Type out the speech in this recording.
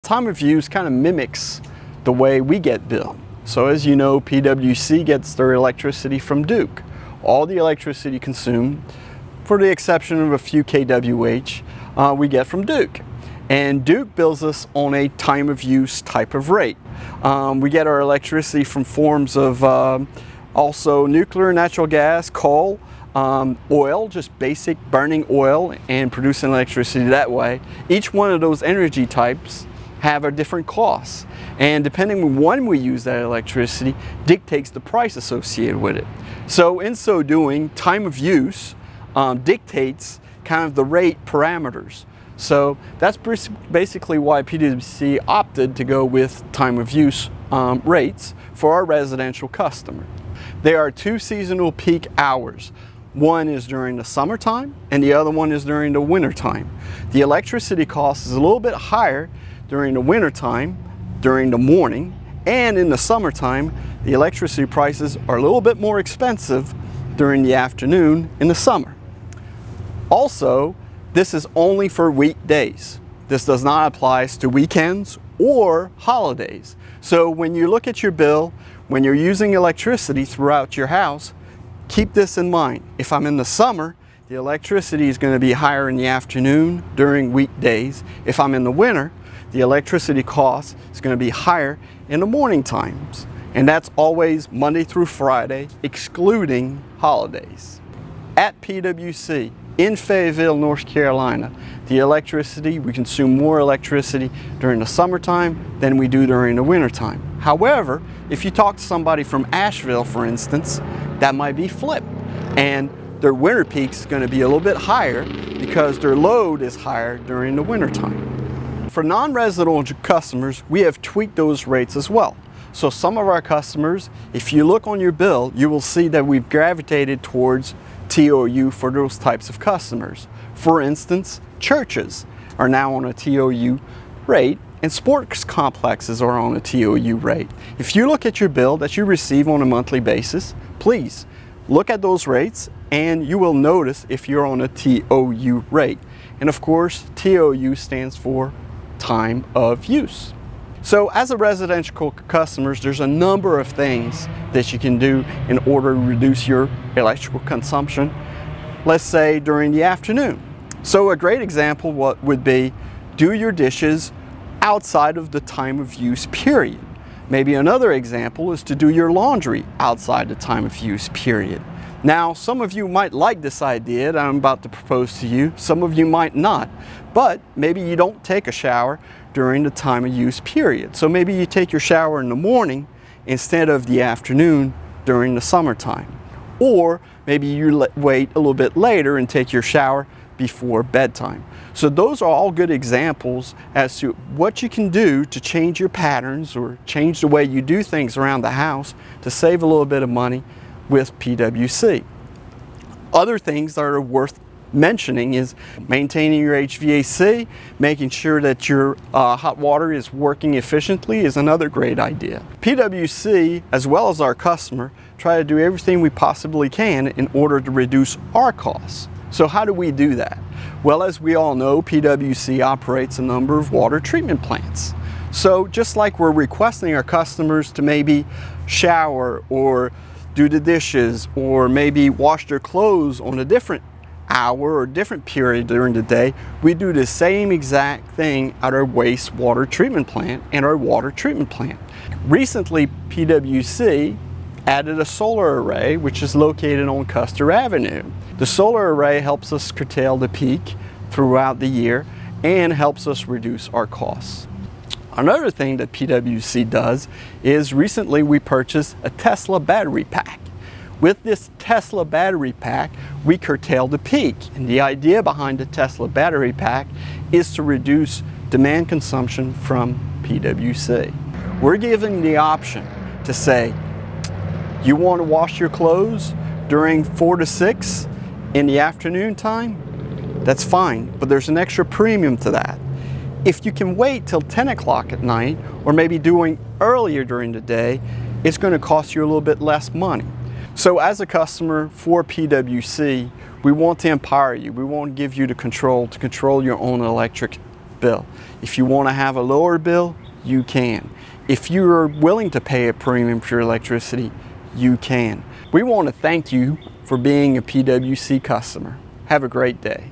time of use kind of mimics the way we get billed. So as you know, PwC gets their electricity from Duke. All the electricity consumed, for the exception of a few kWh, we get from Duke. And Duke bills us on a time of use type of rate. We get our electricity from forms of also nuclear, natural gas, coal, oil, just basic burning oil and producing electricity that way. Each one of those energy types have a different cost. And depending on when we use that electricity dictates the price associated with it. So in so doing, time of use dictates kind of the rate parameters. So that's basically why PwC opted to go with time of use rates for our residential customer. There are two seasonal peak hours. One is during the summertime and the other one is during the wintertime. The electricity cost is a little bit higher during the wintertime, during the morning, and in the summertime, the electricity prices are a little bit more expensive during the afternoon in the summer. Also, this is only for weekdays. This does not apply to weekends or holidays. So when you look at your bill, when you're using electricity throughout your house, keep this in mind. If I'm in the summer, the electricity is going to be higher in the afternoon during weekdays. If I'm in the winter, the electricity cost is going to be higher in the morning times. And that's always Monday through Friday, excluding holidays. At PwC in Fayetteville, North Carolina, the electricity, we consume more electricity during the summertime than we do during the wintertime. However, if you talk to somebody from Asheville, for instance, that might be flipped. And their winter peak is going to be a little bit higher because their load is higher during the wintertime. For non-residential customers, we have tweaked those rates as well. So some of our customers, if you look on your bill, you will see that we've gravitated towards TOU for those types of customers. For instance, churches are now on a TOU rate and sports complexes are on a TOU rate. If you look at your bill that you receive on a monthly basis, please look at those rates and you will notice if you're on a TOU rate. And of course, TOU stands for time of use. So as a residential customers, there's a number of things that you can do in order to reduce your electrical consumption, let's say during the afternoon. So a great example would be do your dishes outside of the time of use period. Maybe another example is to do your laundry outside the time of use period. Now, some of you might like this idea that I'm about to propose to you, some of you might not, but maybe you don't take a shower during the time of use period. So maybe you take your shower in the morning instead of the afternoon during the summertime. Or maybe you wait a little bit later and take your shower before bedtime. So those are all good examples as to what you can do to change your patterns or change the way you do things around the house to save a little bit of money with PwC. Other things that are worth mentioning is maintaining your HVAC, making sure that your hot water is working efficiently is another great idea. PwC, as well as our customer, try to do everything we possibly can in order to reduce our costs. So how do we do that? Well, as we all know, PwC operates a number of water treatment plants. So just like we're requesting our customers to maybe shower or do the dishes or maybe wash their clothes on a different hour or different period during the day, we do the same exact thing at our wastewater treatment plant and our water treatment plant. Recently, PwC added a solar array which is located on Custer Avenue. The solar array helps us curtail the peak throughout the year and helps us reduce our costs. Another thing that PwC does is recently we purchased a Tesla battery pack. With this Tesla battery pack, we curtail the peak. And the idea behind the Tesla battery pack is to reduce demand consumption from PwC. We're giving the option to say, you want to wash your clothes during 4 to 6 in the afternoon time? That's fine, but there's an extra premium to that. If you can wait till 10 o'clock at night, or maybe doing earlier during the day, it's going to cost you a little bit less money. So as a customer for PwC, we want to empower you. We want to give you the control to control your own electric bill. If you want to have a lower bill, you can. If you are willing to pay a premium for your electricity, you can. We want to thank you for being a PWC customer. Have a great day.